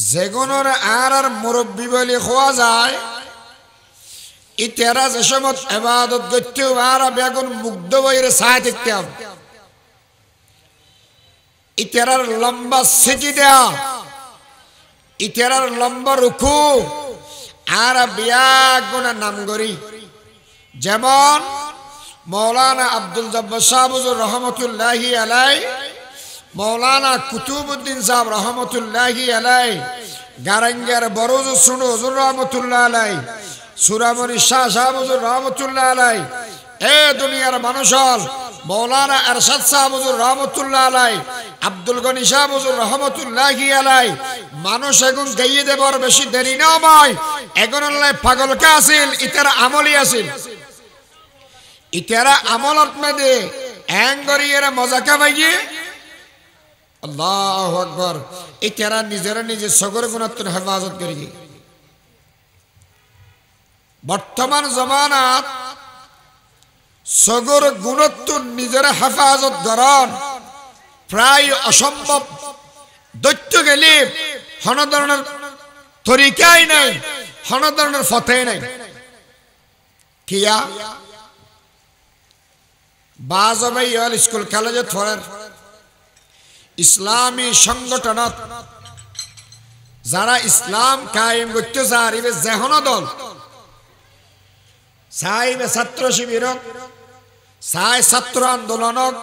যেগুনোর আর মুরব্বী বলে খোয়া যায় ইতেরা যে সময় ইবাদত করতে আর বেগুন মুগ্ধ হয়ে সায় দেখতাম ইতেরার লম্বা সিজদা ইতেরার লম্বা রুকু আর বেগুন নাম করি যেমন মৌলানা আব্দুল জব্বার সাহেব হুজুর রহমতুল্লাহি আলাইহি মৌলানা কুতুবউদ্দিন সাহেব রহমতুল্লাহি আলাইহি গারাঙ্গের বড় শুনো হুজুর রহমতুল্লাহ আলাইহি সুরামনি শাহ সাহেব হুজুর রহমতুল্লাহ আলাইহি এ দুনিয়ার মানুষ মৌলানা আরশাদ সাহেব হুজুর রহমতুল্লাহ আলাইহি আব্দুল গনি সাহেব হুজুর রহমতুল্লাহি আলাইহি মানুষ এখন গাইয়ে দেবার বেশি দেরি না হয় এখন আল্লাহ পাগল কা আসিল ইতারা আমলি আসিল ইতারা আমলত মেদে এঙ্গরিয়ের মজা কামাইয়ে আল্লাহু আকবার ইতারা নিজেরা নিজে সগর গুনাহর হেফাজত করি বর্তমান জমানাত সগর গুণত্ব নিজের হেফাজত করান প্রায় অসম্ভব দৈত্য গেলে হন ধরনের তরিকাই নাই হন ধরনের ফতেই নাই কিয়া বাজবে ইয়াল স্কুল কলেজে পড়েন ইসলামী সংগঠনত যারা ইসলাম কায়েম করতে চাইবে যেহন দল চাইবে ছাত্র শিবির চাই ছাত্র আন্দোলনক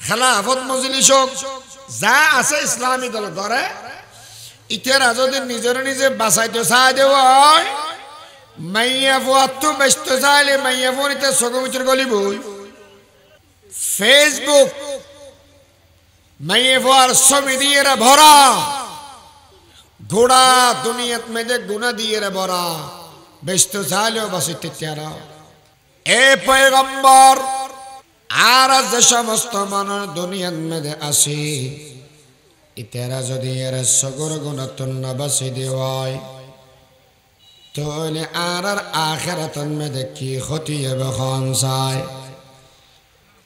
খেলাফত মজলিস যা আছে ইসলামী দল ধরে ইতেরা যদি নিজের নিজে বাঁচাইতে চাই দেওয়া হয় মাইয়া ফুয়াত্তু বেচতে চাইলে মাইয়া ফুয়ানিতে চকুমিচুর গলিবই ফেসবুক মাইয়া ফুয়ার ছবি দিয়ে ভরা ঘোড়া দুনিয়াত মেদে গুণা দিয়ে ভরা বেচতে চাইলেও বাঁচিতে চারা এ পয়গম্বর আর যে সমস্ত মানুষ দুনিয়ার মধ্যে আসে ইতেরা যদি এর সগর গুণাতুন না বাঁচি দেওয়ায় তাহলে আর আখিরাতের মধ্যে কি ক্ষতি হবে খন চায়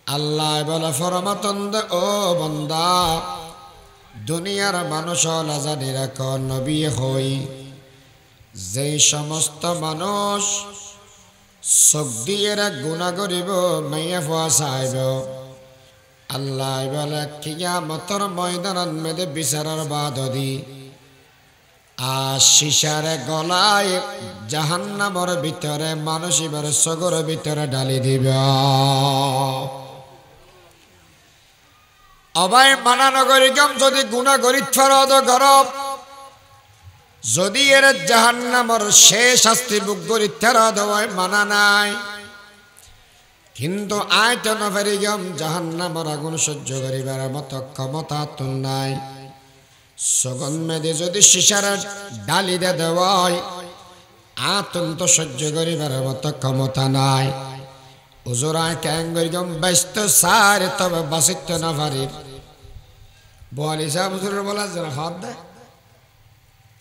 আল্লাহ বলে ফরমাতন দে ও বান্দা দুনিয়ার মানুষ লাজানি রাখ নবী হই যে সমস্ত মানুষ চোখ দিয়ে গুণা করিব মাইয়া ফুয়া চাইব আল্লাহ বলে কিয়ামতের ময়দানত মেদে বিচারের বাদদি শিশারে গলায় জাহান্নামের ভিতরে মানুষ এবার সগর ভিতরে ঢালি দিব অবাই মানানো করিকম যদি গুণা করি ফরদ গরব যদি এর জাহান্নামের শেষ শাস্তি বুক করি তেরা দেওয়ায় মানা নাই কিন্তু আয়ত নফেরিগম জাহান্নামের আগুন সহ্য করিবার মতো ক্ষমতা তো নাই সগন মেদে যদি শিশার ডালি দে দেওয়ায় আতন্ত সহ্য করিবার মতো ক্ষমতা নাই উজুরায় ক্যাঙ্গরিগম ব্যস্ত সারে তবে বাসিত না পারি বলি সাহেব হুজুর বলা যারা হাত দেয়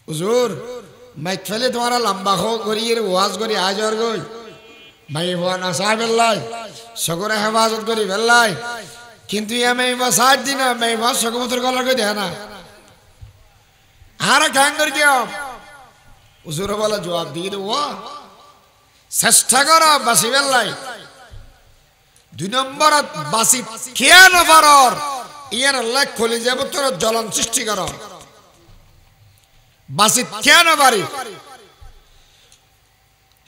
হুজুর মাইক ফেলে তোমারা লম্বা হো করিয়ে ওয়াজ করি আজ আর গই মাই হওয়া না সাহেব এল্লাই সগরে হেফাজত করি বেল্লাই কিন্তু আমি সাত দিন আমি সকমতর গলার করে দেয় না আর ক্যাং করি কেউ হুজুর বলা জবাব দিয়ে দেবো চেষ্টা করা বাসি বেল্লাই 2 নম্বর বাসি খেয়া নফারর ইয়ার আল্লাহ খলি যাব তোর জ্বলন সৃষ্টি কর বাসি খেয়া নফারি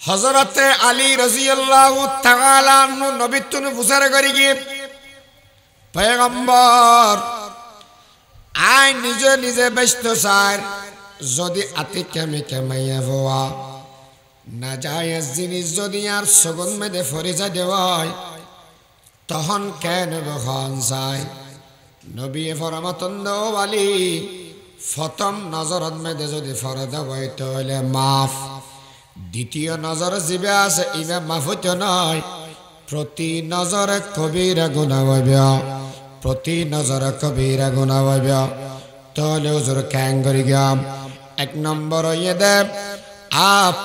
হযরতে আলী রাদিয়াল্লাহু তাআলা আনহু নবিত্বনু ফুসারে করি গিয়ে পয়গম্বর আই নিজে নিজে ব্যস্ত চাই যদি আতি কেমে কেমাইয়া হওয়া না যায় জিনিস যদি আর সগন মেদে ফরিজা দেওয়ায় তখন কেন বখন যায় নবী ফরমাতন দাও আলী প্রথম নজরত মেদে যদি ফরদা হয় তাহলে মাফ দ্বিতীয় নজর জিবে আছে ইবে মাফ হইতে নয় প্রতি নজরে কবিরা গুনাহ হইবে প্রতি নজরে কবিরা গুনাহ হইবে তাহলে হুজুর ক্যাং করি গিয়াম 1 নম্বর ইয়ে দে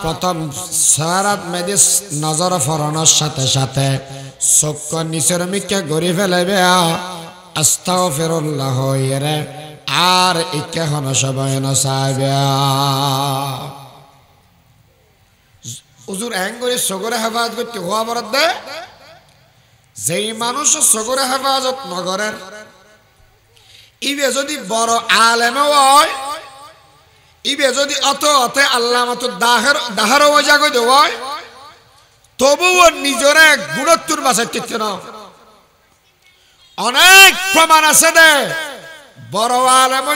প্রথম সারাত মেদে নজর ফরানোর সাথে সাথে চোখ নিচের মিকে গড়ি ফেলাইবে আস্তাগফিরুল্লাহ এরে আর ইকে হন সবাই নসাইবে হুজুর অ্যাঙ্গরে সগরে হেফাজত করতে হওয়া বরাদ দে যেই মানুষ সগরে হেফাজত নগরের ইবে যদি বড় আলেম হয় ইবে যদি অত অতে আল্লাহ মত দাহার ওজাগো দেওয়ায় তবুও নিজরে গুণত্বর বাঁচাইতে না অনেক প্রমাণ আছে দে বড় আলেম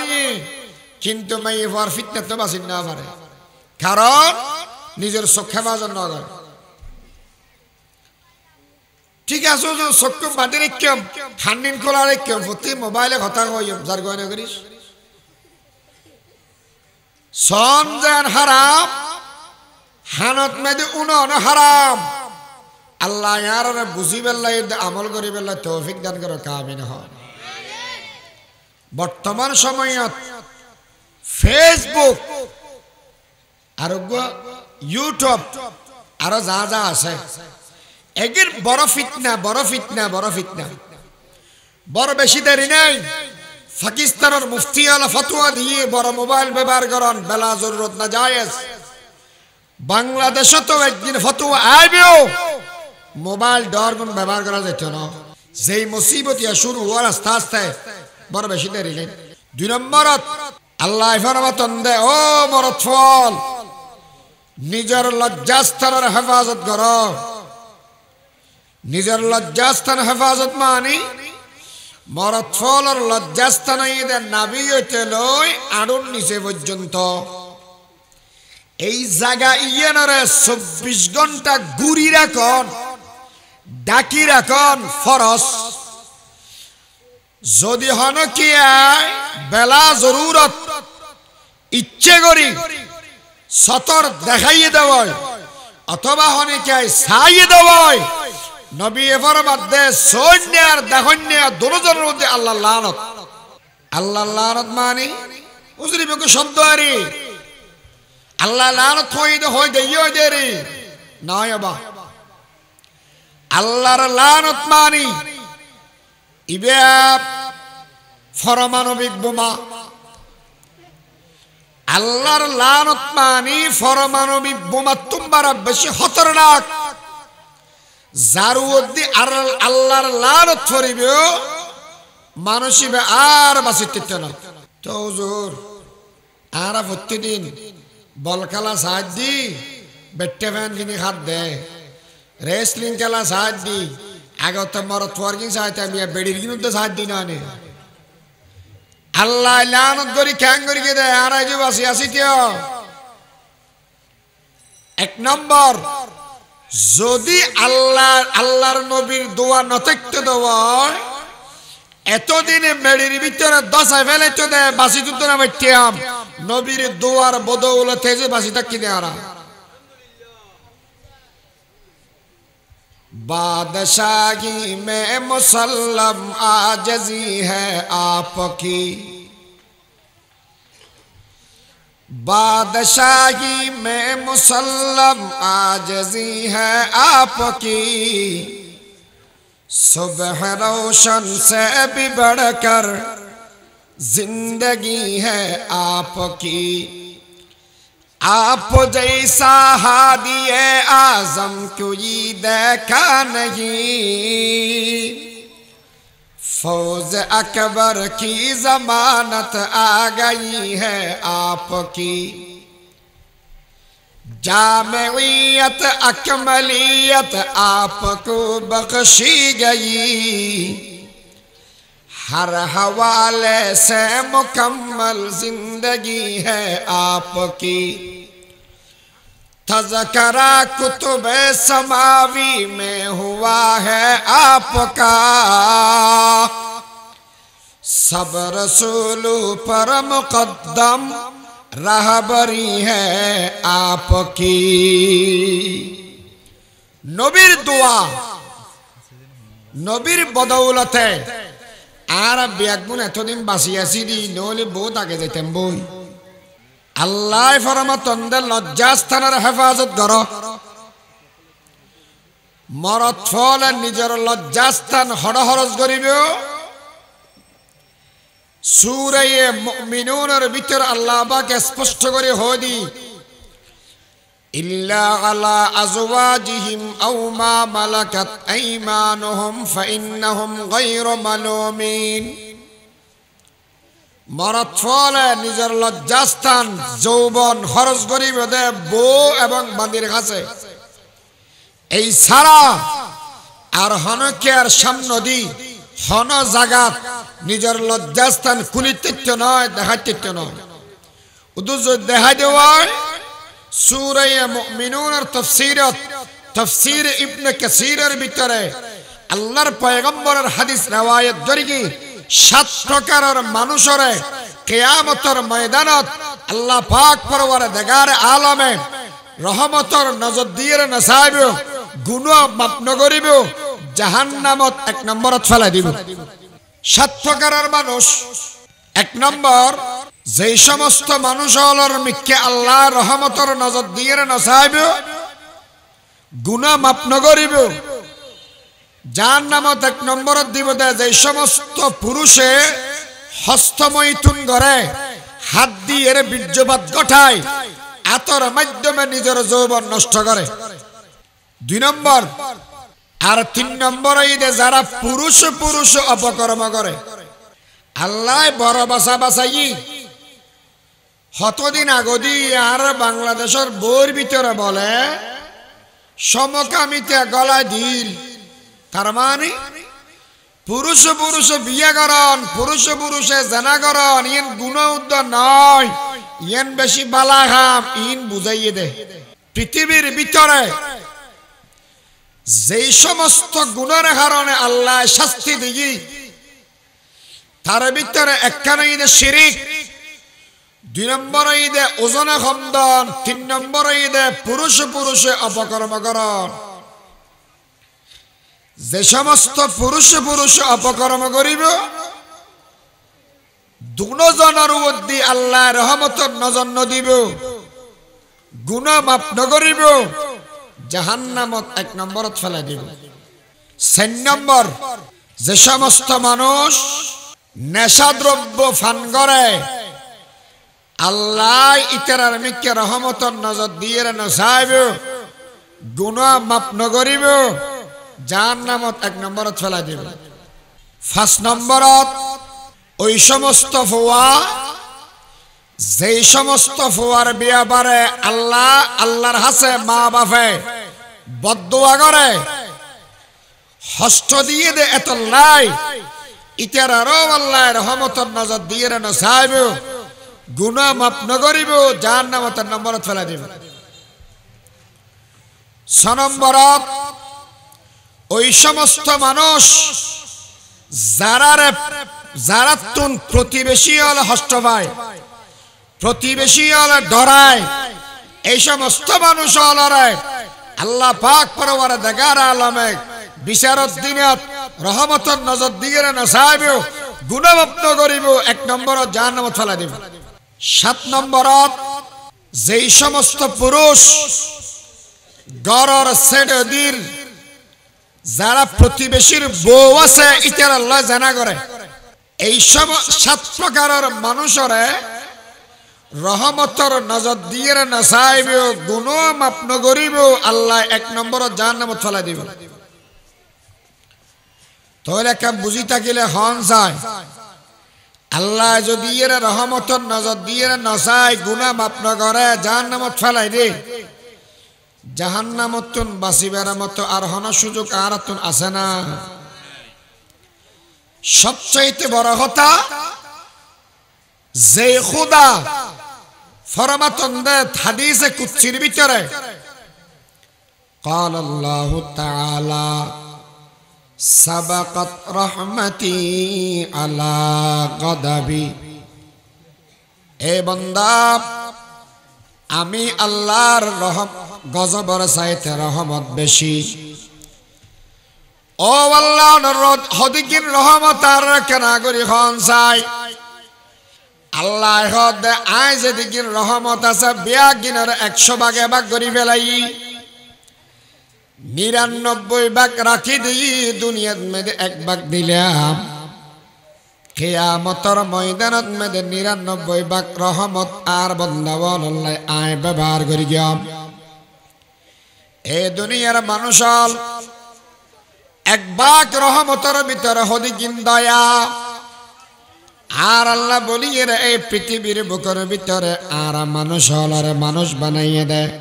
কিন্তু মাই হওয়ার ফিতনা তো বাঁচিন না পারে কারণ নিজের চক্ষে বাজন নগর ঠিক আছে চক্ষু বাঁধি রেখম খান্ডিন খোলা রেখম প্রতি মোবাইলে কথা কইম যার গয়না করিস সন যেন হারাম হানত মেদি উনন হারাম আল্লাহ ইয়ার বুঝি বেল্লাই আমল করি বেল্লাই তৌফিক দান করো কামিন হয় বর্তমান সময়ত ফেসবুক আর ইউটিউব আরো যা যা আছে এগির বড় ফিতনা বড় ফিতনা বড় ফিতনা বড় বেশি দেরি নাই পাকিস্তানের মুফতি আলা ফতোয়া দিয়ে বড় মোবাইল ব্যবহার করেন বেলা জরুরত না জায়েজ বাংলাদেশে তো একদিন ফতোয়া আইবেও মোবাইল ডরগুন ব্যবহার করা যেত না যেই মুসিবতিয়া শুরু হওয়ার আস্তে আস্তে বড় বেশি দেরি নেই 2 নম্বরত আল্লাহ ফরমাতন দে ও মরদ ফল নিজের লজ্জাস্থানের হেফাজত কর নিজের লজ্জাস্থান হেফাজত মানি মরদ ফলর লজ্জাস্থান নাবি হইতে লই আড়ুর নিচে পর্যন্ত এই জায়গা ইয়েনরে 24 ঘন্টা ঘুরি রাখন ডাকি রাখন ফরস যদি হন কি বেলা জরুরত ইচ্ছে করি সতর দেখাইয়ে দেওয়ায় অথবা হনে কে ছাইয়ে দেওয়ায় নবী ফরমাত দে সৈন্য আর দেখন্য দুজনের মধ্যে আল্লাহ লানত মানে উজরি বকে শব্দ আরে আল্লাহ লানত হই দে রে নয় বা আল্লাহর লানত মানি ইবে পরমাণবিক বোমা আল্লাহর লানত মানি পরমাণবিক বোমা তোমার বেশি খতরনাক জারুদ্দি আর আল্লাহর লানত ফরিবে মানুষিবে আর বাঁচিতে না তো হুজুর আর প্রতিদিন বল খেলা সাহায্য দি বেটে ফ্যান কিনে খাত দে রেসলিং খেলা সাহায্য দি আগে তো মরত ওয়ার্কিং সাহায্য আমি বেড়ির কিনুতে সাহায্য দি না আল্লাহ লানত করি ক্যাং করি কে দেয় আর আজ বাসি আসি কেউ 1 নম্বর যদি আল্লাহর নবীর দোয়া নতক্ত দেওয়া এতদিনে মেড়ির ভিতরে 10 ফেলে তো দেয় বাসি তুলতে না বেটিয়াম নবীর দোয়ার বদৌলতে যে বাসি থাকি দেয় আর बादशाही में मुसल्लम आजजी है आपकी बादशाही में मुसल्लम आजजी है आपकी सुबह रोशन से भी बढ़कर जिंदगी है आपकी आप जैसा हादिए आजम कोई देखा नहीं फौज अकबर की जमानत आ गई है आपकी जामियत अकमलियत आपको बख्शी गई हर हवाले से मुकम्मल जिंदगी है आपकी तज़करा कुतुब समावी में हुआ है आपका सब रसूलों पर मुक़द्दम रहबरी है आपकी नबीर दुआ नबीर बदौलते আর ব্যাগুন এতদিন বাঁচি আছি দি নহলে বহুত আগে যেতাম বই আল্লাহ ফরমাতন্দের লজ্জাস্থানের হেফাজত কর মরদ ফল নিজের লজ্জাস্থান হরহরজ করিবে সূরা মুমিনুনের ভিতর আল্লাহ পাক স্পষ্ট করে হদি ইল্লা আলা আজওয়াজিহিম আও মা মালাকাত আইমানুহুম ফাইন্নাহুম গায়রু মালুমিন। মরদ ফলে নিজের লজ্জাস্থান যৌবন খরচ করিব দে বউ এবং বান্দির কাছে, এই ছাড়া আর হনকের সামনে দি হন জাগাত নিজের লজ্জাস্থান খুলিতে নয়, দেখাইতে নয়। উদ্দেশ্য দেখা দেওয়ার সূরা মুমিনুনের তাফসীর ইবনে কাসীরের ভিতরে আল্লাহর পয়গম্বরের হাদিস রওয়ায়াত করি 7 প্রকারের মানুষের কিয়ামতের ময়দানত আল্লাহ পাক পরওয়ারদিগার আলমে রহমতের নজর দিয়ে নসাইব, গুনাহ মাফ নকরিব, জাহান্নামত 1 নম্বরত ফেলাই দিব। 7 প্রকারের মানুষ। 1 নম্বর, যেই সমস্ত মানুষ হলর মিকে আল্লাহ রহমতের নজর দিয়ে নসাইব, গুনাহ মাফ নকরিব, জাহান্নামত 1 নম্বরত দিব। যেই সমস্ত পুরুষে হস্তমৈথুন করে, হাত দিয়ে বীর্যপাত ঘটায়, আতর মাধ্যমে নিজের যৌবন নষ্ট করে। 2 নম্বর। আর 3 নম্বর যারা পুরুষ অপকর্ম করে। আল্লাহ বড় বাসাই হতদিন আগদি আর বাংলাদেশের বইয়ের ভিতরে বলে সমকামিতে গলায় দিল। তার মানে পুরুষ বিয়ে করন, পুরুষে জানা করন, ইন গুনাহ উদ্ধার নয়, ইন বেশি বালাঘাম, ইন বুঝাইয়ে দে। পৃথিবীর ভিতরে যেই সমস্ত গুণের কারণে আল্লাহ শাস্তি দিই, তার ভিতরে একখানে ঈদে শিরিক, 2 নম্বর ঈদে ওজনে খন্দন, 3 নম্বর ঈদে পুরুষে অপকর্ম করন। যে সমস্ত পুরুষে অপকর্ম করিব, দুজনের মধ্যে আল্লাহ রহমতের নজর নদিব, গুনাহ মাফ নকরিব, জাহান্নামত 1 নম্বরত ফেলাই দিব। 4 নম্বর, যে সমস্ত মানুষ নেশাদ্রব্য পান করে, আল্লাহ ইতারার মিকে রহমতের নজর দিয়ে নসাইব, গুনাহ মাফ নকরিব, জাহান্নামত 1 নম্বরত ফেলাই দিব। 5 নম্বরত, ওই সমস্ত ফুয়া, যেই সমস্ত ফুয়ার ব্যাপারে আল্লাহর হাসে মা বাপে বদদুয়া করে, হস্ত দিয়ে দে এত লাই, ইতার আরো আল্লাহ রহমতের নজর দিয়ে নসাইব, গুনাহ মাফ নকরিব, জাহান্নামত 1 নম্বরত ফেলাই দিব। 6 নম্বরত, ওই সমস্ত মানুষ যারা তুন প্রতিবেশী হলে হস্ত পায়, প্রতিবেশী হলে ডরায়, এই সমস্ত মানুষ হলরে আল্লাহ পাক পরওয়ারদিগার আলমে বিচারত দিনত রহমতের নজর দিয়ে নসাইব, গুনাহ মাফ নকরিব, 1 নম্বরত জাহান্নামত ফেলাই দিব। 7 নম্বরত, যেই সমস্ত পুরুষ গড়র ছেড়ে যারা প্রতিবেশীর বউ আছে ইতার আল্লাহ জানা করে, এই সব 7 প্রকারের মানুষের রহমতের নজর দিয়ে নসাইব, গুনাহ মাফ নকরিব, আল্লাহ 1 নম্বরত জাহান্নামত ফেলাই দিব। তাহলে একটা বুঝি থাকিলে হন যায়, আল্লাহ যদি এর রহমতের নজর দিয়ে নসাই, গুনাহ মাফ নকরে, জাহান্নামত ফেলাই দে, জাহান্নামত বাঁচিবার মতো আর হন সুযোগ আর আছে না। সবচাইতে বড় কথা, যে খুদা ফরমাতন দে হাদিসে কুদসির ভিতরে قال الله تعالى سبقت رحمتي على غضبي, এ বান্দা আমি আল্লাহর গজবের চাইতে রহমত বেশি। ও আল্লাহর হদিকিন রহমত আর কেনা করি খন চাই, আল্লাহ হদ আই যেদিকিন রহমত আছে বিয়া গিনের 100 ভাগে ভাগ করি ফেলাই, 99 ভাগ রাখি দিই, দুনিয়ার মধ্যে 1 ভাগ দিলাম। কিয়ামতের ময়দানত মেদে 99 ভাগ রহমত আর বন্দাবন আল্লাহ আয় ব্যবহার করি গিয়াম এই দুনিয়ার মানুষ এক ভাগ রহমতের ভিতরে হদিকিন দয়া আর আল্লাহ বলিয়ে এই পৃথিবীর বুকের ভিতরে আর মানুষ হলারে মানুষ বানাইয়ে দেয়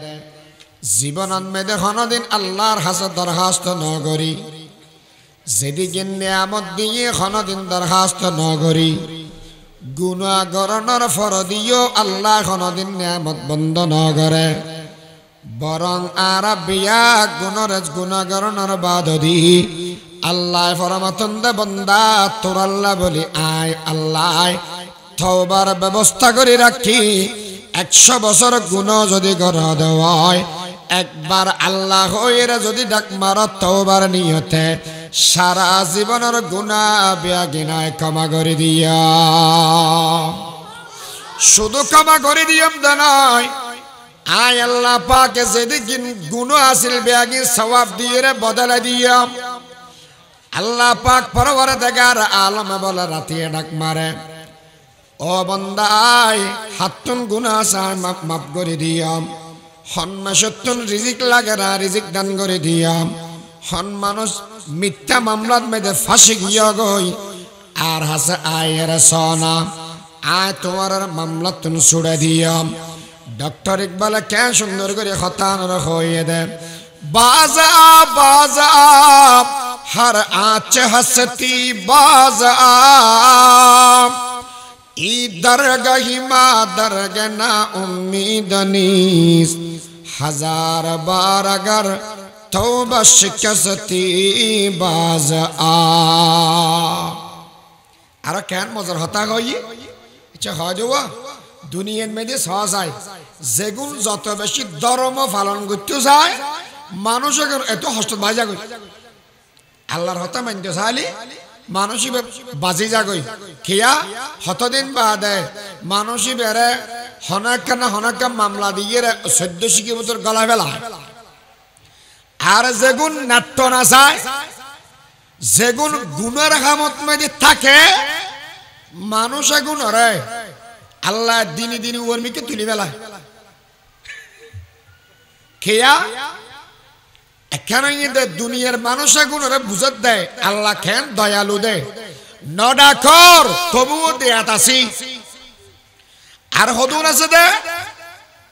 জীবন মেদে কোনদিন আল্লাহর হাতে দরখাস্ত নগরি যেদিকে নিয়ামত দিয়ে কোনদিন দরখাস্ত নগরি গুনাহ গরণর ফর দিও আল্লাহ কোনদিন নিয়ামত বন্ধ নগরে বরং আর বিয়া গুনাহ গরণর বাদ দি আল্লাহ ফরমাতন্দ বন্দা তোর আল্লাহ বলি আয় আল্লাহ তওবার ব্যবস্থা করে রাখি 100 বছর গুনাহ যদি গড় দেওয়ায় একবার আল্লাহ হইরে যদি ডাক মার তওবার নিয়তে সারা জীবনের গুনাহ বেয়াগিনায় ক্ষমা করে দিয়া শুধু ক্ষমা করে দিয়াম নয় আয় আল্লাহ পাকে যেদিন গুনাহ আসিল বেয়াগি সওয়াব দিয়ে বদলা দিয়াম আল্লাহ পাক পরওয়ারদিগার আলম বলে রাতিয়ে ডাক মারে ও বান্দাই হাতুন গুনাহ চাই মাফ করে দিয়াম হন মাসতুন রিজিক লাগে না রিজিক দান করে দিয়াম হন মানুষ মিথ্যা মামলাত মেদে ফাঁসি গিয়া গই আর হাসে আয়ের সোনা আয় তোমার মামলা তুন ছুড়ে দিয়াম ডক্টর ইকবাল কে সুন্দর করে খতান হইয়ে দে বাজা বাজা हर आँच हंसती बाज ई दरगही मा दरग ना उम्मीद नीस हजार बार अगर तौबा शिकस्ती बाज আর কেন মজার হতা গই আচ্ছা হয় যাওয়া দুনিয়ার মধ্যে সহজ হয় যেগুন যত বেশি ধর্ম পালন করতে যায় মানুষের এত হস্ত বাজা গই আল্লাহর হতা মানতে চাইলে মানুষই বাজি যাগই খিয়া হতদিন বাদে মানুষই বেড়ে হনাক্কা মামলা দিয়ে 14 কিলোমিটার গলা ফেলা আর যেগুন নাট্য না চায় যেগুন গুণের খামত মেদি থাকে মানুষ এগুন রে আল্লাহ দিনে দিনে উর্মিকে তুলি ফেলায় খিয়া এখানে দুনিয়ার মানুষ এগুলোরে বুঝত দেয় আল্লাহ খেন দয়ালু দে নডাকর তবুও দেয়াত আসি আর হদুন আছে দে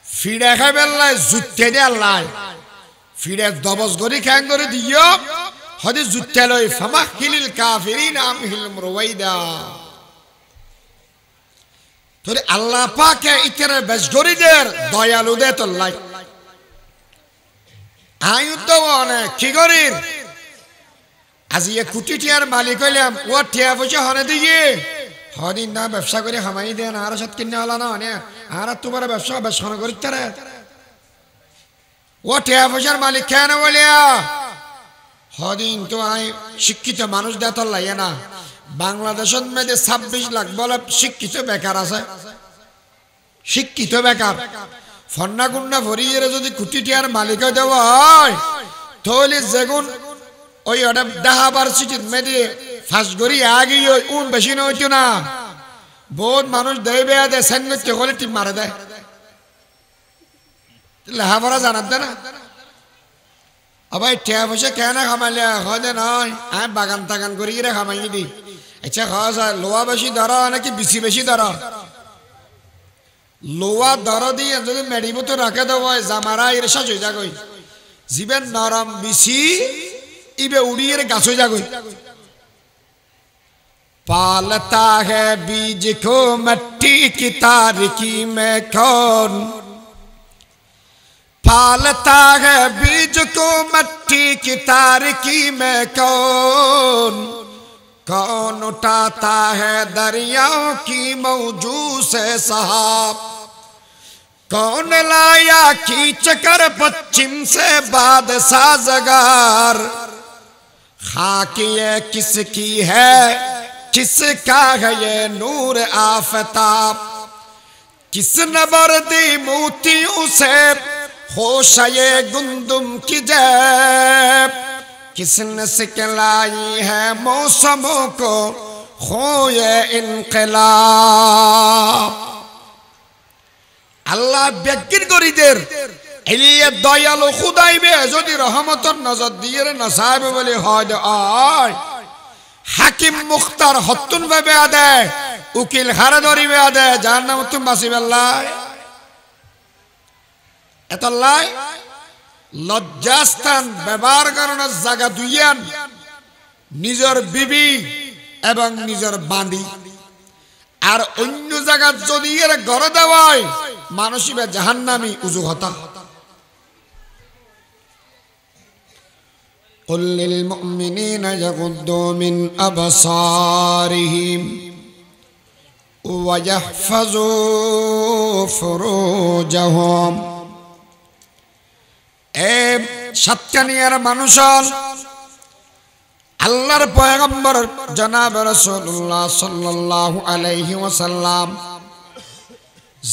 ফিরে খাই বেল্লাই জুতে দে আল্লাহ ফিরে দবস গরি খ্যাং করে দিও হদি জুতে লই ফামাহিলিল কাফিরিন আমহিলুম রুওয়াইদা তোরে আল্লাহ পাকে ইতরে বেশ গরিদের দয়ালু দে তোল্লাই আয়ু তো অনেক কি করির আজি এ কোটি টিয়ার মালিক হইলাম ও টিয়া পয়সা হনে দিয়ে হদিন না ব্যবসা করে খামাই দেন আর সাত কিনে হলা না মানে আর তোমার ব্যবসা বেশখানা করি তারে ও টিয়া পয়সার মালিক কেন বলিয়া হদিন তো আই শিক্ষিত মানুষ দেতল লাগে না বাংলাদেশের মধ্যে 26 লাখ বলে শিক্ষিত বেকার আছে শিক্ষিত বেকার ফন্না গুন্না ভরিয়ে যদি কোটি টিয়ার মালিক দেওয়া হয় তাহলে যেগুন ওই ওটা ডাহাবার সিটির মেয়ে ফাঁস গড়ি আগে উন বেশি নইতো না বহুত মানুষ দেয় বেয়া দেয় সেনগত্য হলে টিপ মারে দেয় লেহাপড়া জানার দে না আবার টিয়া পয়সা কেন খামাইলে হয় নয় আমি বাগান টাগান করি খামাই দি আচ্ছা খাওয়া লোয়া বেশি ধরা নাকি বেশি বেশি ধরা লোয়া দর দিয়ে যদি মেডিবতো রাখে দেওয়া জামারা এর সাজ হয়ে যাগই জীবের নরম বিছি ইবে উড়িয়ে গাছ হয়ে যাগই পালতা है बीज को मिट्टी की तारीकी में कौन पालता है बीज को मिट्टी की तारीकी में कौन कौन उठाता है दरियाओं की मौजू से सहाब कौन लाया खींच कर पश्चिम से बादशाह जगार खाक ये किसकी है किसका है ये नूर आफताब किसने बरदी मोतियों से होश ये गुंदुम की जेब किसने सिखलाई है मौसमों को হয়ে ইনকিলাব। আল্লাহ ব্যক্তির গরিদের এলিয়ে দয়ালু খুদাইবে যদি রহমতের নজর দিয়ে না সাহেবে বলে হয় আয় হাকিম মুখতার হত্তুন ভাবে আদে উকিল হারে ধরিবে আদে যার নাম তুমি বাসিবে আল্লাহ এতল্লাই লজ্জাস্থান ব্যবহার করানোর জায়গা দুইয়ান নিজের বিবি এবং নিজের বাঁধি আর অন্য জায়গা যদি এর গড়ে দেওয়ায় মানুষিবে জাহান্নামী উজুহতা। قل للمؤمنين يغضوا من أبصارهم ويحفظوا فروجهم। সাতকানিয়ার মানুষ আল্লাহর পয়গম্বর জনাব রাসূলুল্লাহ সাল্লাল্লাহু আলাইহি ওয়াসাল্লাম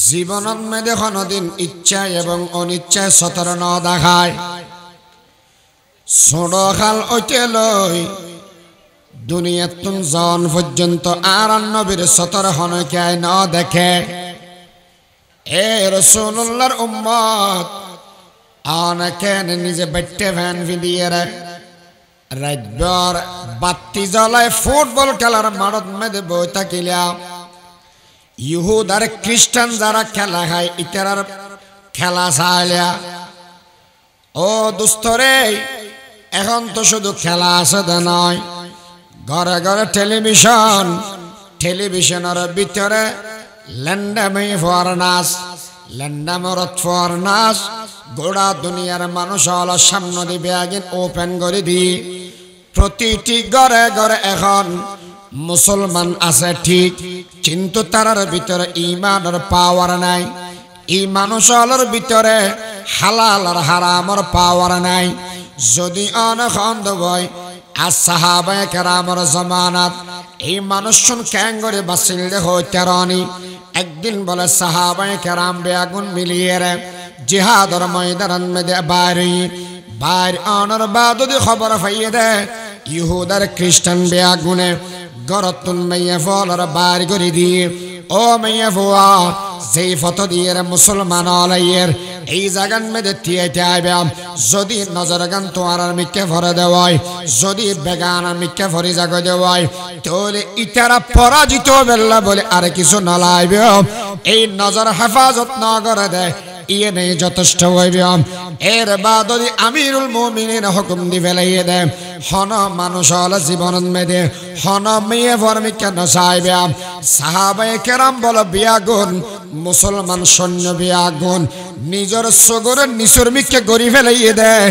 জীবনত মেদে কোনদিন ইচ্ছা এবং অনিচ্ছায় সতর ন দেখায় ছোটখাল ওইতে লই দুনিয়াতুন জন পর্যন্ত আর নবীর সতর হনকায় ন দেখে এ রাসূলুল্লাহর উম্মত অনেকে নিজে বেটে ভ্যান ভিডিয়ে রাতভর বাতি জ্বলায় ফুটবল খেলার মাঠত মেদে বই থাকিলা ইহুদ আর খ্রিস্টান যারা খেলা খায় ইতার খেলা চাইলা ও দুস্তরে এখন তো শুধু খেলা আছে তা নয় ঘরে ঘরে টেলিভিশনের ভিতরে ল্যান্ডামি ফর নাচ ল্যান্ডামরত ফর নাচ গোড়া দুনিয়ার মানুষ হল সামনে দিবে আগে ওপেন করে দি প্রতিটি ঘরে ঘরে এখন মুসলমান আছে ঠিক কিন্তু তার ভিতরে ঈমানের পাওয়ার নাই এই মানুষের ভিতরে হালাল আর হারামের পাওয়ার নাই যদি অনখন্দ বয় আর সাহাবায়ে কেরামের জামানাত এই মানুষজন কেন করে বাসিলদে হইতে রানি একদিন বলে সাহাবায়ে কেরাম বেআগুন মিলিয়ে রে জিহাদের ময়দান মধ্যে বাইর অনর বাদদি খবর পাইয়ে দে ইহুদার খ্রিস্টান বেআগুনে গরতুন মাইয়া ফলর বার করে দিয়ে ও মাইয়া ফুয়া যেই ফটো দিয়ে মুসলমান আলাইয়ের এই জায়গার মধ্যে থিয়েতে আইবে যদি নজর গান তোমার মিকে ভরে দেওয়ায় যদি বেগান মিকে ভরে জাগ দেওয়ায় তাহলে ইতারা পরাজিত বেল্লা বলে আর কিছু নলাইবে এই নজর হেফাজত না করে দেয় ইয়ে নেই যথেষ্ট হইবে এর বাদ যদি আমিরুল মুমিনিন হুকুম দি ফেলাইয়ে দেয় হন মানুষ হল জীবন মেদে হন মেয়ে ভর্মিকে নসাইবে সাহাবায়ে কেরাম বল বিয়াগুন মুসলমান সৈন্য বিয়াগুন নিজের সগরের নিসর্মিককে গড়ি ফেলাইয়ে দেয়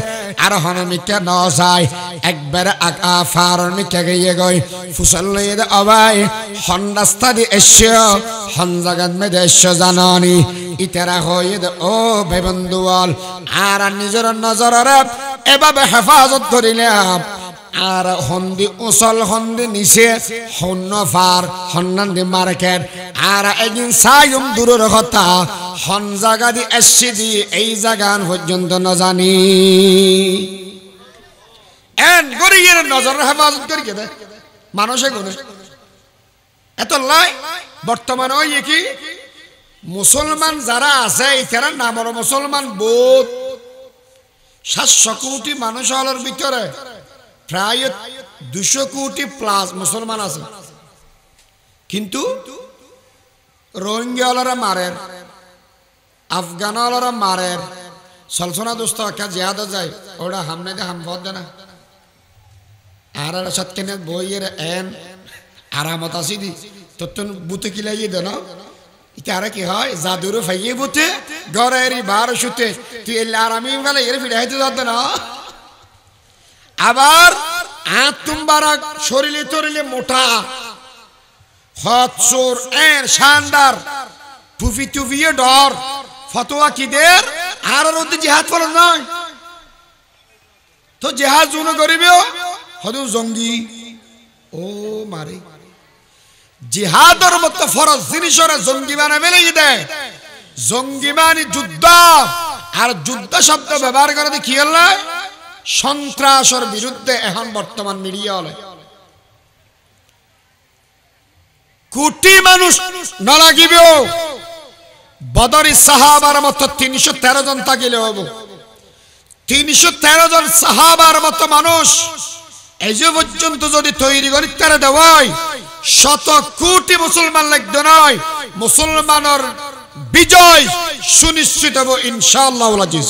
আর হনমিককে নসায় একবারে আকা ফারমিককে গিয়ে গই ফুসল লইয়ে দে অবাই হন রাস্তা দিয়ে এসো হন জাগাত মেদে এসো জানানি ইতারা হয়ে দে ও ভাই বন্ধুয়াল আর নিজের নজরের এভাবে হেফাজত করিলাম আর হন্দি উসল হন্দি নিচে হন্য ফার হন্নান্দি মার্কেট আর একদিন সাইম দূরের কথা হন জায়গা দি এসছি দি এই জায়গান পর্যন্ত ন জানি এন গরিয়ের নজর হেফাজত করি দে মানুষে গুনে এত লাই বর্তমানে ওই কি মুসলমান যারা আছে এটার নামর মুসলমান বোধ 700 কোটি মানুষ হলের ভিতরে প্রায় 200 কোটি প্লাস মুসলমান আছে কিন্তু রোহিঙ্গাওয়ালারা মারের আফগানওয়ালারা মারের সলসনা দোস্ত একটা জিহাদ যায় ওরা হামনে দে হাম ভদ না আর সৎকেনে বইয়ের এন আরামত আসি দি তোর বুতে কিলাইয়ে দে না ইতারা কি হয় জাদুর ফাইয়ে বুতে ঘরেরই বার শুতে তুই এলে আরামি গেলে এর ফিরাইতে যাতে না আবার তুমবারাক শরীরে তরিলে মোটা হৎসর এর শানদার টুফি টুফিয়ে ডর ফতোয়া কিদের আর ওদের জিহাদ ফল নয় তো জিহাদ জুন করিবে হদু জঙ্গি ও মারে জিহাদর মতো ফরজ জিনিসরে জঙ্গি বানা বেরিয়ে দেয় জঙ্গি মানে যুদ্ধ আর যুদ্ধ শব্দ ব্যবহার করে কি হল সন্ত্রাসের বিরুদ্ধে এখন বর্তমান মিডিয়া হলে কোটি মানুষ নলাগিবেও বদরি সাহাবার মতো 313 জন থাকিলে হব 313 জন সাহাবার মতো মানুষ এই যে পর্যন্ত যদি তৈরি করি তারা দেওয়াই শত কোটি মুসলমান লাগবে নয় মুসলমানের বিজয় সুনিশ্চিত হবে ইনশাআল্লাহ আজিজ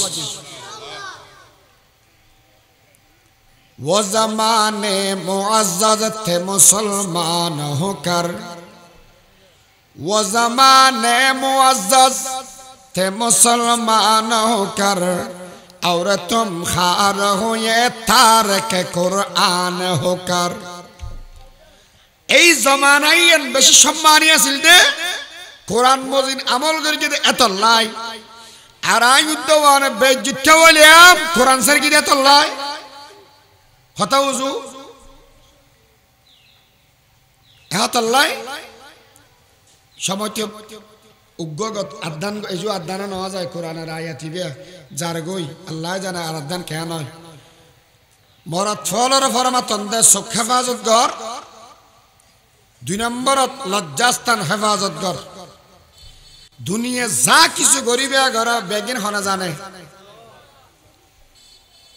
वो ज़माने मुअज़्ज़ज़ थे मुसलमान होकर वो ज़माने मुअज़्ज़ज़ थे मुसलमान होकर और तुम खार हो ये तारक कुरान होकर এই জমানায় বেশি সম্মানী আছিল দে কোরআন মজিদ আমল করে যদি এত লাই আর আই উদ্দওয়ানে বেজিত হইলাম কোরআন স্যার কি এত লাই কথা উজু এত লাই সময়তে উগ্গত আদান এজু আদান নেওয়া যায় কোরআনের আয়াত ইবে যার গই আল্লাহ জানে আর আদান কেন নয় মরাত ফলর ফরমাতন দে সুখ হেফাজত গর 2 নম্বরত লজ্জাস্থান হেফাজত গর দুনিয়া যা কিছু গরিবে ঘর বেগিন হনা জানে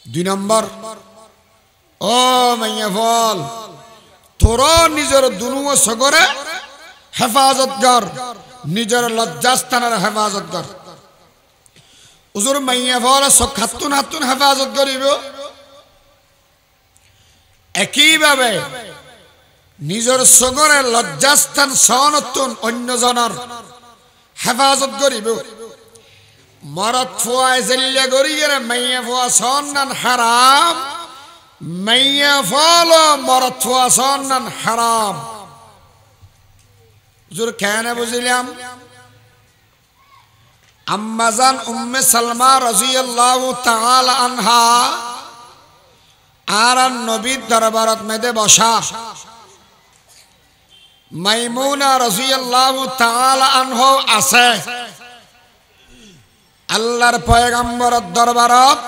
2 নম্বর ও মাইয়া ফল তোর নিজের দুনু সগরে হেফাজত কর নিজের লজ্জাস্থানের হেফাজত কর হুজুর মাইয়া ফল সব হাতুন হাতুন হেফাজত করিব একইভাবে নিজের সগরে লজ্জাস্থান সনতুন অন্য জনের হেফাজত করিব মরত ফুয়ায় জেল্লে গরিয়ের মাইয়া ফুয়া সন্নান হারাম মাইয়া ফল মরত ফুয়া সন্নান হারাম হুজুর কেন বুঝিলাম আম্মাজান উম্মে সালমা রাদিয়াল্লাহু তাআলা আনহা আর নবীর দরবারত মেদে বসা মাইমুনা রাদিয়াল্লাহু তাআলা আনহা আছে আল্লাহর পয়গম্বরের দরবারত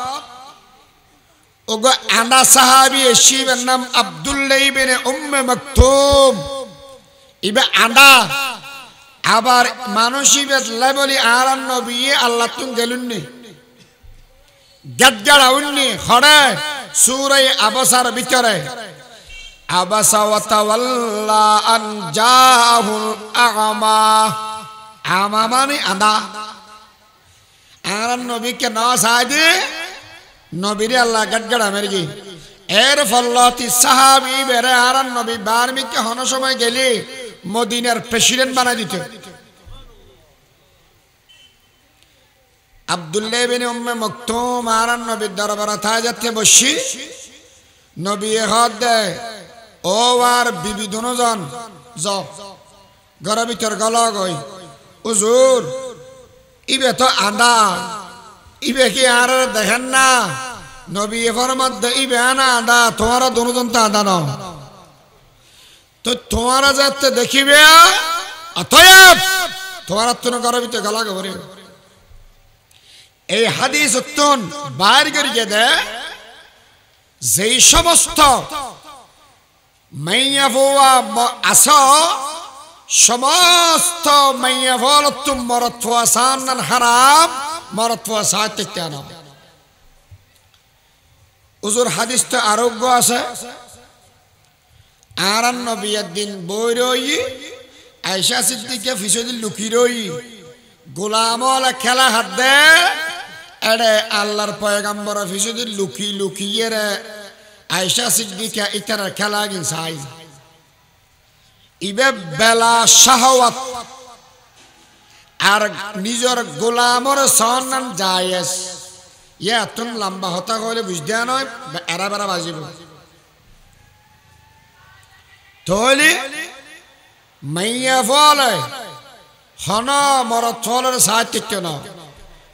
ওগো আনা সাহাবী এসিবের নাম আব্দুল্লাহ ইবনে উম্মে মাকতুম ইবে আনা আবার মানুষিবেত লেবলি আরান নবী আল্লাহ তুন গেলুননি গাদগাড়া উন্নি খড়ে সূরা আবাসার ভিতরে আবাসা ওয়া তাওয়াল্লা আন জাহুল আ'মা আমা মানে আনা আরান নবীকে না সাইদে নবীরে আল্লাহ গাদগাড়া মেরগি এর ফল্লতি সাহাবী বেরে আরান নবী বারমিকে হন সময় গেলি মদিনার প্রেসিডেন্ট বানাই দিত আব্দুল্লাহ ইবনে উম্মে মাকতুম আরান নবীর দরবারে থাজতে বসি নবী হাত দেয় ও আর বিবি দুজন যাও ঘরের ভিতর গলা গই হুজুর ইবে তো আদা ইবে কি আর দেখেন না নবী ফরমাত ইবে আনা আদা তোমারা দুজন তো আদা নাও তো তোমারা যাতে দেখিবে অতএব তোমারা তো ঘরের ভিতর গলা গরে এই হাদিস উত্তন বাইর করিয়ে দে যেই সমস্ত মাইয়া ফুয়া আসো সমস্ত মাইয়া ফল তুম মরত ফুয়া সান্নান হারাম মরত ফুয়া সাহিত্য আনো হুজুর হাদিস তো আরোগ্য আছে আরান নবীর দিন বই রই আয়েশা সিদ্দিকা ফিসদি লুকি রই গোলামল খেলা হাত দে এড়ে আল্লাহর পয়গম্বর ফিসদি লুকি লুকিয়ে রে আয়েশা সিদ্দিকা ইতার খেলা গিন সাই ইবে বেলা শাহওয়াত আর নিজের গোলামর সন্নান জায়েজ ইয়া তুন লম্বা হতা কইলে বুঝদে নয় এরা বেড়া বাজিব তোলি মাইয়া ফলে হন মরত ফলের সাহিত্য না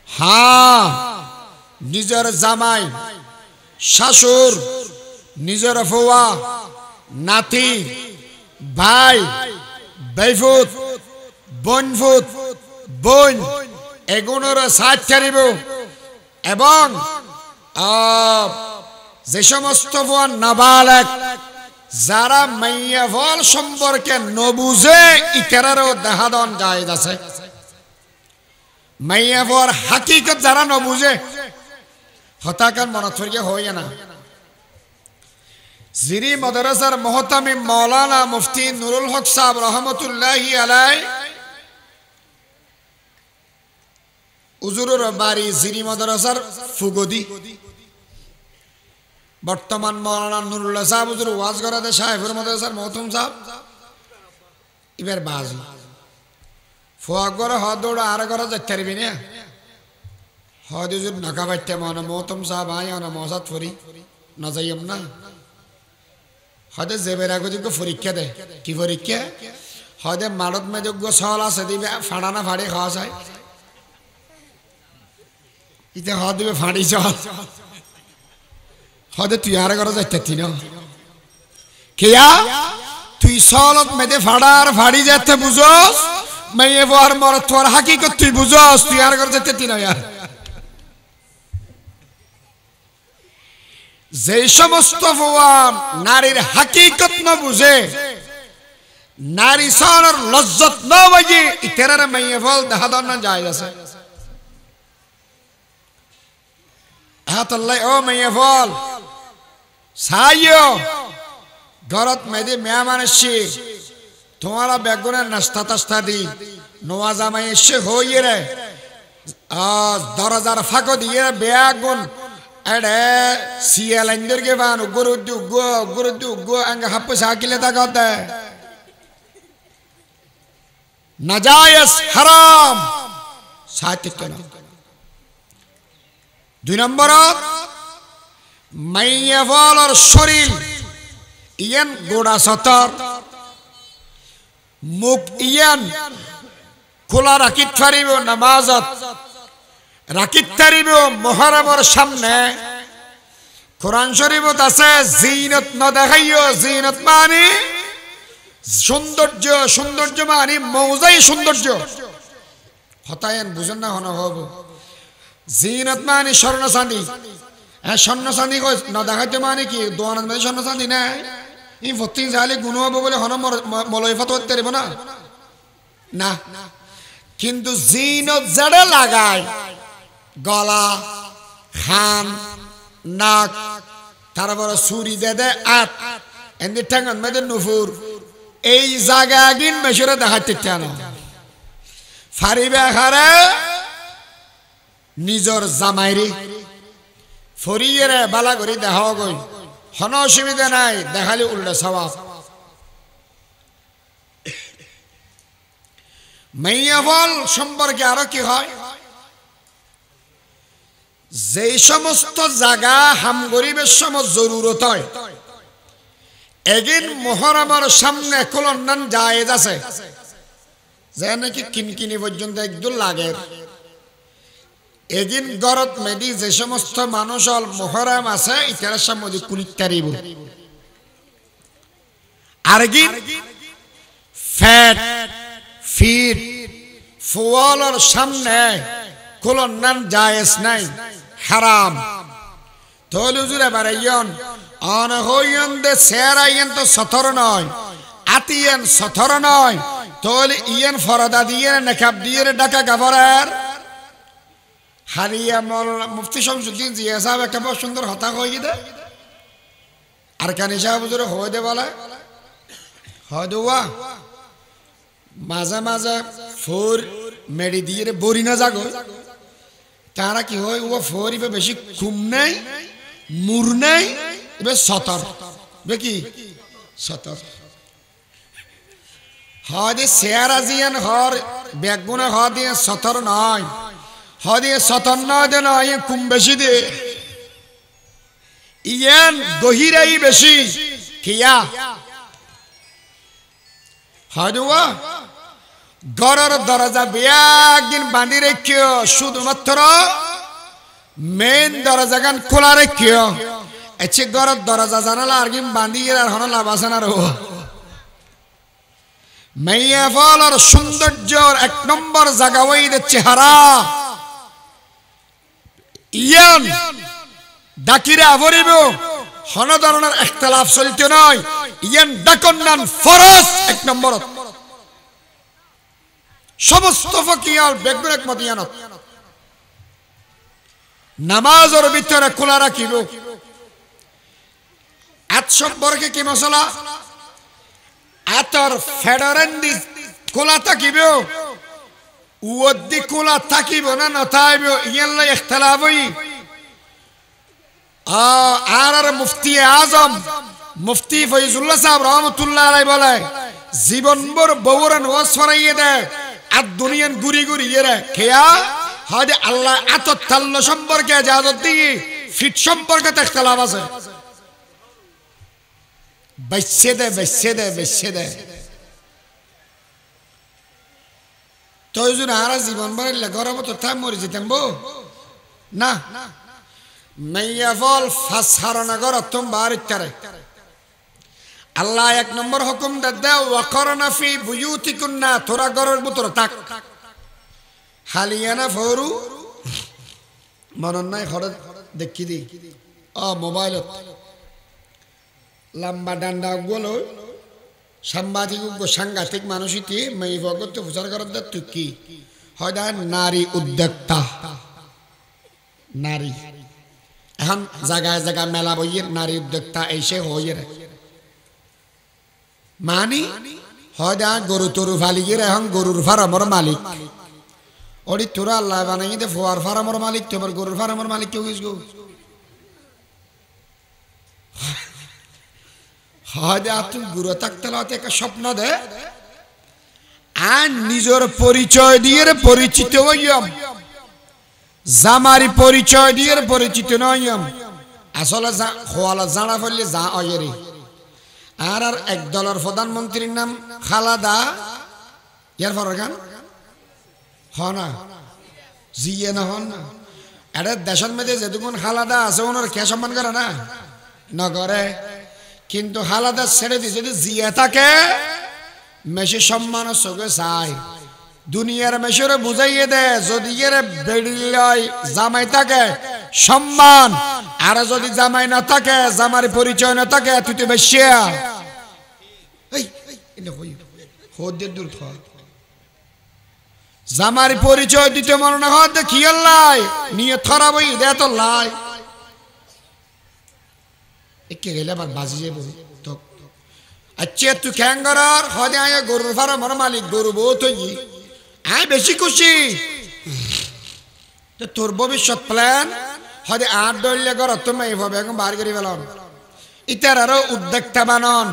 হ্যাঁ নিজের জামাই শাশুর নিজের ফুয়া নাতি ভাই বাইফুত বোনফুত বোন এগুলোর সাহিত্য নিব এবং যে সমস্ত ফুয়া নাবালেক যারা মাইয়া ফল সম্পর্কে নবুঝে ইতারারও দেহাদন জায়েজ আছে মাইয়া ফল হাকিকত যারা নবুঝে হতাকার মনত ফিরে হয় না জিরি মাদ্রাসার মুহতামিম মাওলানা মুফতি নুরুল হক সাহেব রহমতুল্লাহি আলাইহি হুজুরের বাড়ি জিরি মাদ্রাসার ফুগদি বর্তমান মাওলানা নুরুল্লাহ সাহেব হুজুর ওয়াজ করাতে সাহেবের মাদ্রাসার মহতুম সাহেব এবার বাজি ফুয়াক করে হদ দৌড়া আর করে যেতে পারবি না হদ হুজুর নাকা বাইতে মানে মহতুম সাহেব আয় না মহাসাদ ফরি না যাইম না হদে জেবের আগে পরীক্ষা দেয় কি পরীক্ষা হদে মারত মেযোগ্য সল আছে দিবে ফাড়া না ফাড়ি খাওয়া যায় ইতে হদ দিবে ফাড়ি চল হদে তুই আর করে যাইতে না কেয়া তুই সলত মেদে ফাড়ার ফাড়ি যেতে বুঝোস মেয়ে বর মরত তোর হাকিকত তুই বুঝোস তুই আর করে যেতে না ইয়ার যে সমস্ত ভুয়ান নারীর হাকিকত না বুঝে নারী সানের লজ্জত না বাজে ইতেরার মেয়ে ফল দেহাদন না যায় আছে হাতাল্লাই ও মেয়ে ফল সাইও ঘরত মেদে মেহমান এসে তোমারা বেগুনের নাস্তা তাস্তা দি নোয়া জামাই এসে হইয়ে রে দরজার ফাঁকো দিয়ে বেগুন এডে সিয়াল ইন্দর কে বান গুরুদ্দু আঙ্গ হাপ্পু সাকিলে তাকাতে নাজায়েজ হারাম সাহিত্য না 2 নম্বর মাইয়া ফলর শরীর ইয়ান গোড়া সতর মুখ ইয়ান খোলা রাখিত পারিব নামাজত রাখিত পারিব মুহররমের সামনে কোরআন শরীফত আছে জিনত না দেখাইও জিনত মানে সৌন্দর্য মানে মৌজাই সৌন্দর্য হতায়ন বুঝেন না হন হব জিনত মানে স্বর্ণ চাঁদি হ্যাঁ স্বর্ণ চাঁদি কই না দেখাইতে মানে কি দোয়ানত মানে স্বর্ণ চাঁদি না ই ভর্তি যাইলে গুণ হব বলে হন মলয় ফত করতে পারিব না না কিন্তু জিনত যারা লাগায় গলা খান নাক তারপরে ছুরি দে আট এমনি ঠেঙ্গন মেয়েদের নুফুর এই জায়গা গিন মেশরে দেখাতে কেন ফারিবে হারে নিজর জামাইরি ফরিয়ে বালা করি দেখা গই হন অসুবিধা নাই দেখালে উল্টা সবাব মাইয়া ফল সম্পর্কে আরো কি হয় যে সমস্ত জায়গা হাম গরিবের সময় জরুরত হয় এগিন মুহররমের সামনে কোলন্নান জায়েজ আছে যে নাকি কিনকিনি পর্যন্ত একদম লাগে এগিন গরত মেদি যে সমস্ত মানুষ মুহররম আছে ইতার সামনে কুলিতারিব আরগিন ফ্যাট ফিট ফুয়ালর সামনে কোলন্নান জায়েজ নাই হারাম তোল হুজুরে বারাইয়ন অন হইয়ন দে সেরাইয়ন তো সতর নয় আতিয়ান সতর নয় তোল ইয়ন ফরদা দিয়ে নেকাব দিয়ে ঢাকা গাবরার হারিয়া মাওলানা মুফতি শামসুদ্দিন জিয়া সাহেব একটা বড় সুন্দর হতা কই দে আর কানি সাহেব হুজুর হয় দে বলে হয় দুয়া মাঝে মাঝে ফোর মেডি দিয়ে বরি না জাগো তারা কি হয় ও ফরিবে বেশি ঘুম নাই মুর নাই এবে সতর বে কি সতর হদে সেরা জিয়ান হর বেগুনা হদে সতর নয় হদে সতর নয় দে নয় ঘুম বেশি দে ইয়ান গহিরাই বেশি কিয়া হদুয়া ঘরের দরজা একদিন বাঁধি রেখিও শুধুমাত্র মেন দরজা গান খোলা রেখিও এছে ঘরের দরজা জানালা আর কিন বাঁধি আর হন লাভ আছে না রো মাইয়া ফলর সৌন্দর্যর 1 নম্বর জায়গা ওই চেহারা ইয়ান ডাকিরে আভরিব হন ধরনের ইখতিলাফ চলতে নয় ইয়ান ডাকন নান ফরজ এক নম্বর সমস্ত ফকিয়াল বেগুন একমত ইয়ানত নামাজের ভিতরে খোলা রাখিব আত সম্পর্কে কি মশলা আতর ফেডারেন্ডি খোলা থাকিব উদ্দি খোলা থাকিব না নথাইব ইয়াল্লা ইখতিলাফ হই আর মুফতি আজম মুফতি ফয়জুল্লাহ সাহেব রহমতুল্লাহ আলাইহি বলে জীবনভর বউরান ওয়াজ ফরাইয়ে দেয় আর দুনিয়ান গুরি গুরি এরা খেয়া হয় আল্লাহ এত তাল্ল সম্পর্কে ইজাজত দিয়ে ফিট সম্পর্কে ইখতিলাফ আছে বেশে দে তো যখন আর জীবন ভরে গরম তো থাম মরে যেতাম না মাইয়া ফল ফাঁস হারানা গর তুমি বার ইত্যারে আল্লাহ এক নম্বর হুকুম দেয় ওয়াকরনা ফি বুয়ুতিকুন্না তোরা ঘরের ভিতর থাক হালিয়ানা ফরু মনন নাই হঠাৎ দেখি দি মোবাইলত লম্বা ডান্ডা গুলো সাংঘাতিক মানুষই মেয়ে ভগত প্রচার করার দা তুই কি হয় নারী উদ্যোক্তা নারী এখন জায়গায় জায়গায় মেলা বইয়ের নারী উদ্যোক্তা এসে হয়ে মানি হয় গরু তরু ফালিয়ে এখন গরুর ফার্মর মালিক ওরি তোরা আল্লাহ বানাই দে ফোয়ার ফার্মর মালিক তোমার গরুর ফার্মর মালিক কেউ গো হয় তুমি গুরু থাকতে একটা স্বপ্ন দে আর নিজের পরিচয় দিয়ে পরিচিত হইম জামারি পরিচয় দিয়ে পরিচিত নইম আসলে হওয়ালা জানা ফেললে যা অয়েরে আর এক দলের প্রধানমন্ত্রীর নাম খালাদা ইয়ার ফরগান হনা জিয়ে না হন না এটা দেশের মধ্যে যেটুকুন খালাদা আছে ওনার কে সম্মান করে না নগরে কিন্তু হালাদা ছেড়ে দিয়ে যদি জিয়া থাকে মেশি সম্মান চোখে চাই দুনিয়ার মেশরে বুঝাইয়ে দে যদি এর বেড়িলয় জামাই থাকে সম্মান আর যদি জামাই না থাকে জামার পরিচয় না থাকে তুই তো বেশিয়া জামার পরিচয় দিতে মনে না হয় দেখিয়াল লাই নিয়ে খারাপ হই দে তো লাই একে গেলে আবার বাজি যাবো তো আচ্ছা তুই খ্যাঙ্গার হদে আয় গরুর ফার্মের মালিক গরু বউ তুই আয় বেশি খুশি তোর ভবিষ্যৎ প্ল্যান হদে আট দৌড়লে ঘর তুমি এইভাবে এখন বার করে পেলাম ইটার আরো উদ্যোক্তা বানন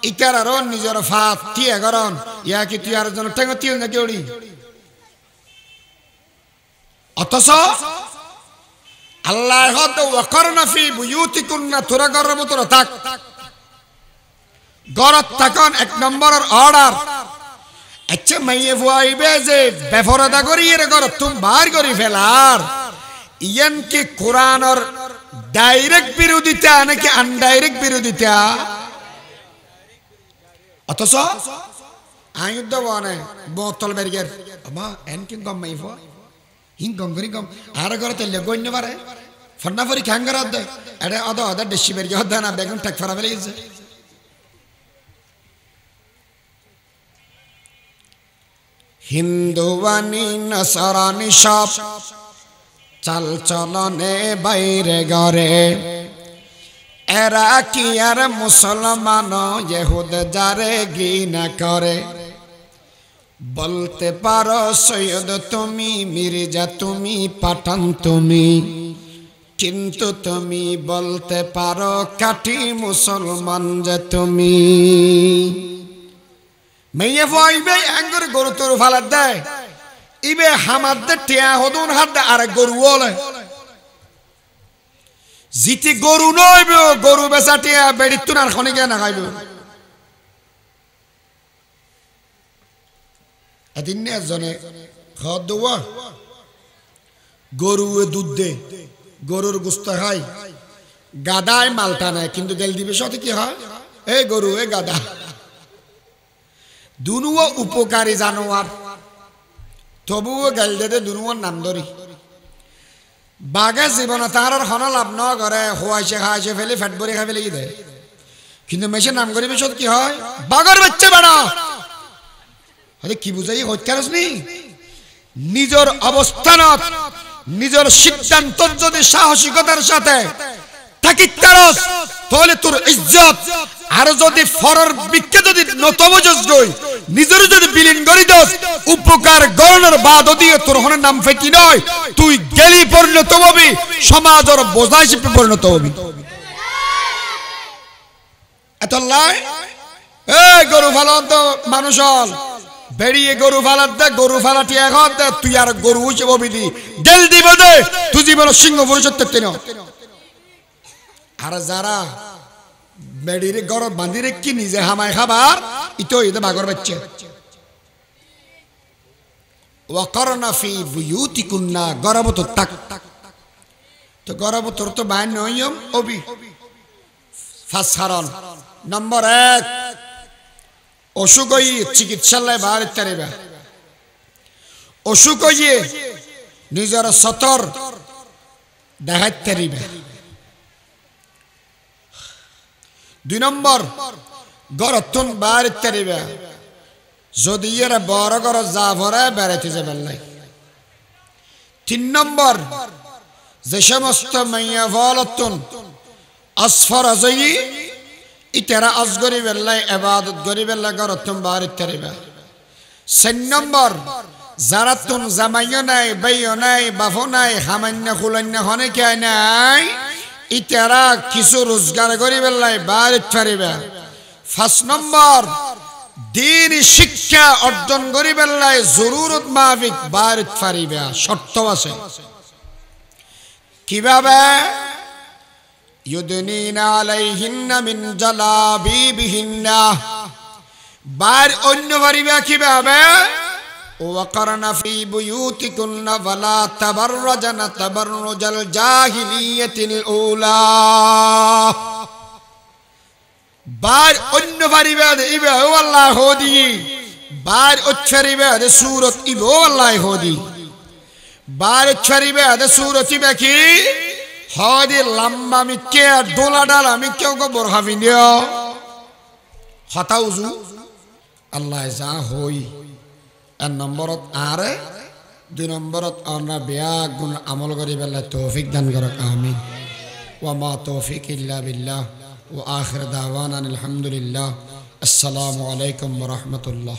ইটার আরো নিজের ফাঁক টিয়া করন ইয়া কি তুই আর জন ঠেঙ্গ তিও নাকি ওড়ি অথচ আল্লাহ হদ ওয়াকরনা ফি বুয়ুতিকুন্না তোরা ঘরের ভিতর থাক ঘরত থাকন এক নম্বরের অর্ডার আচ্ছা মাইয়ে ফুয়াইবে যে বেফরদা করি এর ঘর তুমি বার করি ফেলার ইয়ান কি কোরআনের ডাইরেক্ট বিরোধিতা নাকি আনডাইরেক্ট বিরোধিতা অথচ আইন তো বনে বোতল বেরিয়ে আমা এন কি গম মাই ফুয়া হিং গঙ্গরি গম আর ঘরে তেলে গণ্য পারে ফন্না ফরি খাঙ্গার দে এটা অদ অদ দেশি বেরিয়ে হদ না বেগুন টেক ফরা ফেলে গেছে হিন্দুয়ানি নসরানি সব চাল চলনে বাইরে ঘরে এরা কি আর মুসলমান ইহুদ যারে ঘৃণা করে বলতে পারো সৈয়দ তুমি মির্জা তুমি পাঠান তুমি কিন্তু তুমি বলতে পারো কাটি মুসলমান যে তুমি মেয়ে ভাইবে আঙ্গুর গরু তোর ফালার দেয় ইবে হামাদ দে টিয়া হদুন হাত দে আর গরু বলে জিতি গরু নইব গরু বেচা টিয়া বেড়ি তুনার খনিকে না খাইব এদিন একজনে খাওয়া দেওয়া গরু দুধ দে গরুর গোস্ত খাই গাদায় মালটা নেয় কিন্তু গেল দিবে সাথে কি হয় এই গরু এ গাদা দুনুও উপকারী জানোয়ার তবুও গেল দে দুনুয়ার নাম ধরি বাঘে জীবনে তাহার হন লাভ ন করে হওয়াইছে খাওয়াইছে ফেলে ফেট ভরে খাই ফেলে দেয় কিন্তু মেশে নাম করি বেশত কি হয় বাগর বাচ্চা বাড়া আরে কি বুঝাই হত্যারস নি নিজের অবস্থানত নিজের সিদ্ধান্ত যদি সাহসিকতার সাথে থাকিতারস তাহলে তোর ইজ্জত আর যদি ফরর বিকে যদি নতমজস গই নিজের যদি বিলীন করি দস উপকার গণনার বাদ দিয়ে তোর হনের নাম ফেকি নয় তুই গেলি পরিণত হবি সমাজের বোঝা হিসেবে পরিণত হবি এতলাই এই গরু ফালান তো মানুষ হল বেরিয়ে গরু ফালার দে গরু ফালাটি এখন দে তুই আর গরু হিসেবে হবি দি দেল দিব দে তুই জীবন সিংহ পুরুষত্ব তেন আর যারা বেড়িরে গরব বাঁধিরে কি নিজে হামায় খাবার ইতো ইদে বাগর বাচ্চে ওয়াকারনা ফি বুয়ুতিকুন্না গরবত তাক তো গরবতর তো বাইন নয়ম অবি ফাসহারন নম্বর 1 অসুখ হই চিকিৎসালয় বার তারিবা অসুখ হইয়ে নিজের সতর দেখাইতে তারিবা 2 নম্বর গরতন বার তারিবা যদি এরা বড় গর যা ভরে বেড়াইতে যাবেন লাই 3 নম্বর যে সমস্ত মাইয়া ফলতন আসফর আজই ইতারা আজগরি বেল্লাই ইবাদত গরি বেল্লা গরতন বার তারিবা 4 নম্বর যারাতুন জামাইও নাই বাইও নাই বাফো নাই হামান্য খুলান্য হনে কে নাই ইতারা কিছু রোজগার করি বেল্লাই বার পারিবা 5 নম্বর দিন শিক্ষা অর্জন করি বেল্লাই জরুরত মাফিক বার পারিবা শর্ত আছে কিভাবে ইউদনিনা আলাইহিন্না মিন জালাবিবিহিন্না বার অন্য পারিবা কিভাবে وقرنا في بيوتكن ولا تبرجن تبرج الجاهلية الأولى بار أن فريباد إبه والله هودي بار أتفريباد سورة إبه والله هودي بار أتفريباد سورة إبكي هودي لما مكي دولا دالا مكي وكو برخا فيديو خطاوزو الله إذا هوي 1 নম্বরত আরে 2 নম্বরত আমরা ব্যাগ গুণ আমল করি বেলা তৌফিক দান করক আমিন ওয়া মা তৌফিক ইল্লা বিল্লাহ ওয়া আখির দাওয়ানা আলহামদুলিল্লাহ আসসালামু আলাইকুম ওয়া রাহমাতুল্লাহ